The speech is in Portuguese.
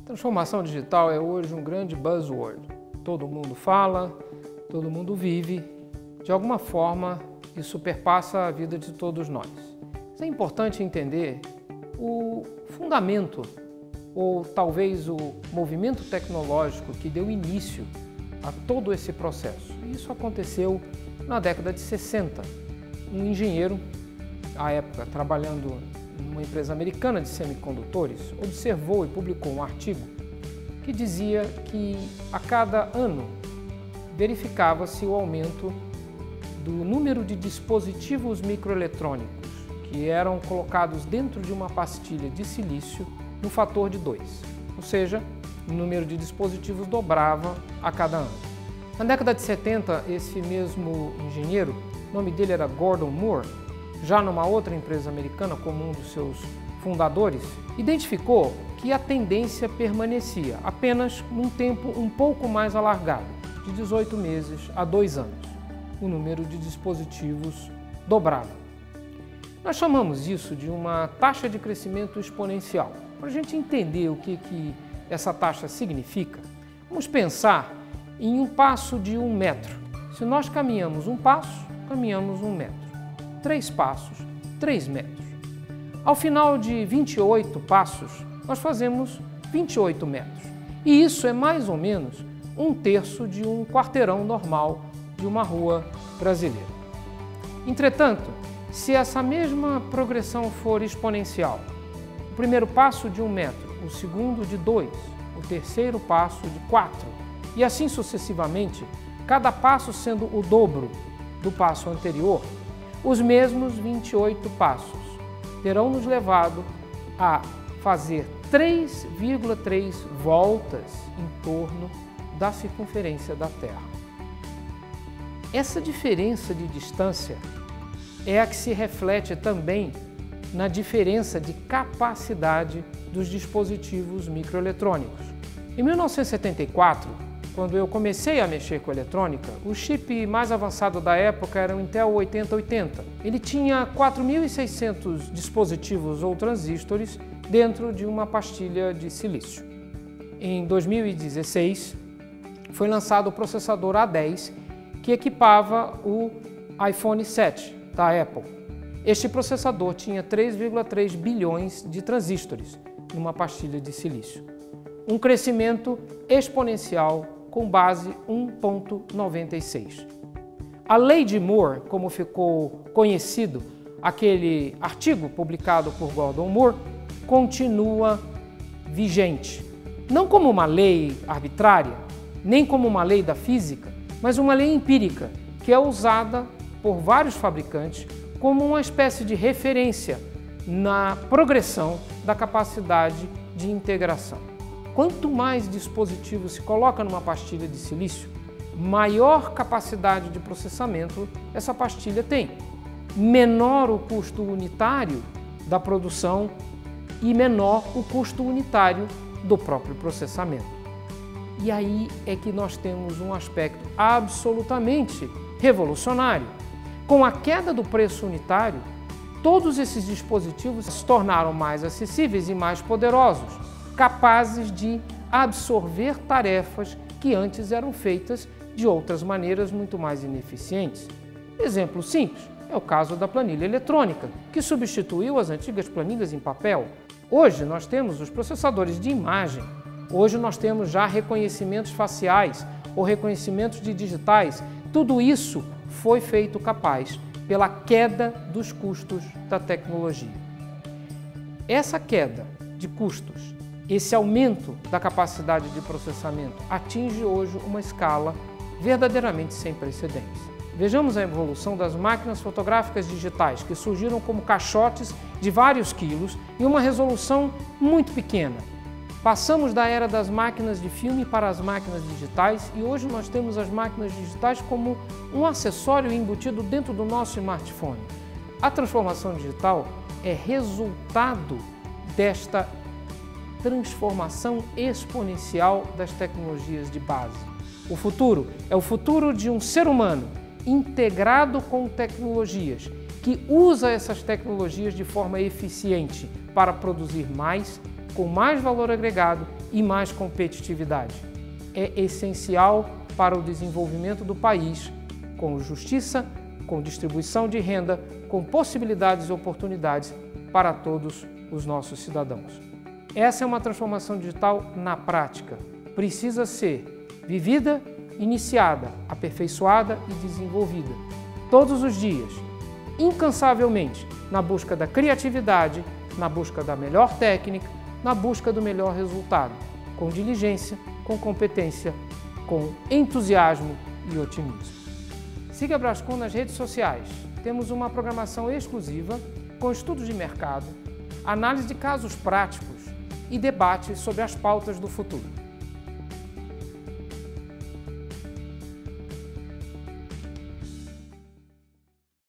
Transformação digital é hoje um grande buzzword. Todo mundo fala, todo mundo vive. De alguma forma, isso perpassa a vida de todos nós. É importante entender o fundamento, ou talvez o movimento tecnológico que deu início a todo esse processo. Isso aconteceu na década de 60. Um engenheiro, à época trabalhando numa empresa americana de semicondutores, observou e publicou um artigo que dizia que a cada ano verificava-se o aumento do número de dispositivos microeletrônicos que eram colocados dentro de uma pastilha de silício no fator de 2, ou seja, o número de dispositivos dobrava a cada ano. Na década de 70, esse mesmo engenheiro, o nome dele era Gordon Moore, já numa outra empresa americana como um dos seus fundadores, identificou que a tendência permanecia apenas num tempo um pouco mais alargado, de 18 meses a 2 anos. O número de dispositivos dobrava. Nós chamamos isso de uma taxa de crescimento exponencial. Para a gente entender o que essa taxa significa, vamos pensar em um passo de 1 metro. Se nós caminhamos um passo, caminhamos 1 metro. 3 passos, 3 metros. Ao final de 28 passos, nós fazemos 28 metros. E isso é mais ou menos 1/3 de um quarteirão normal de uma rua brasileira. Entretanto, se essa mesma progressão for exponencial, o primeiro passo de 1 metro, o segundo de 2, o terceiro passo de 4, e assim sucessivamente, cada passo sendo o dobro do passo anterior, os mesmos 28 passos terão nos levado a fazer 3,3 voltas em torno da circunferência da Terra. Essa diferença de distância é a que se reflete também na diferença de capacidade dos dispositivos microeletrônicos. Em 1974, quando eu comecei a mexer com eletrônica, o chip mais avançado da época era o Intel 8080. Ele tinha 4.600 dispositivos ou transistores dentro de uma pastilha de silício. Em 2016, foi lançado o processador A10, que equipava o iPhone 7 da Apple. Este processador tinha 3,3 bilhões de transistores numa pastilha de silício. Um crescimento exponencial com base 1,96. A lei de Moore, como ficou conhecido aquele artigo publicado por Gordon Moore, continua vigente. Não como uma lei arbitrária, nem como uma lei da física, mas uma lei empírica, que é usada por vários fabricantes como uma espécie de referência na progressão da capacidade de integração. Quanto mais dispositivos se coloca numa pastilha de silício, maior capacidade de processamento essa pastilha tem. Menor o custo unitário da produção e menor o custo unitário do próprio processamento. E aí é que nós temos um aspecto absolutamente revolucionário. Com a queda do preço unitário, todos esses dispositivos se tornaram mais acessíveis e mais poderosos, capazes de absorver tarefas que antes eram feitas de outras maneiras muito mais ineficientes. Exemplo simples é o caso da planilha eletrônica, que substituiu as antigas planilhas em papel. Hoje nós temos os processadores de imagem, hoje nós temos já reconhecimentos faciais ou reconhecimentos de digitais. Tudo isso foi feito capaz pela queda dos custos da tecnologia. Essa queda de custos, esse aumento da capacidade de processamento atinge hoje uma escala verdadeiramente sem precedentes. Vejamos a evolução das máquinas fotográficas digitais, que surgiram como caixotes de vários quilos e uma resolução muito pequena. Passamos da era das máquinas de filme para as máquinas digitais e hoje nós temos as máquinas digitais como um acessório embutido dentro do nosso smartphone. A transformação digital é resultado desta transformação exponencial das tecnologias de base. O futuro é o futuro de um ser humano integrado com tecnologias, que usa essas tecnologias de forma eficiente para produzir mais com mais valor agregado e mais competitividade. É essencial para o desenvolvimento do país, com justiça, com distribuição de renda, com possibilidades e oportunidades para todos os nossos cidadãos. Essa é uma transformação digital na prática. Precisa ser vivida, iniciada, aperfeiçoada e desenvolvida todos os dias, incansavelmente, na busca da criatividade, na busca da melhor técnica, na busca do melhor resultado, com diligência, com competência, com entusiasmo e otimismo. Siga a Brascom nas redes sociais. Temos uma programação exclusiva com estudos de mercado, análise de casos práticos e debates sobre as pautas do futuro.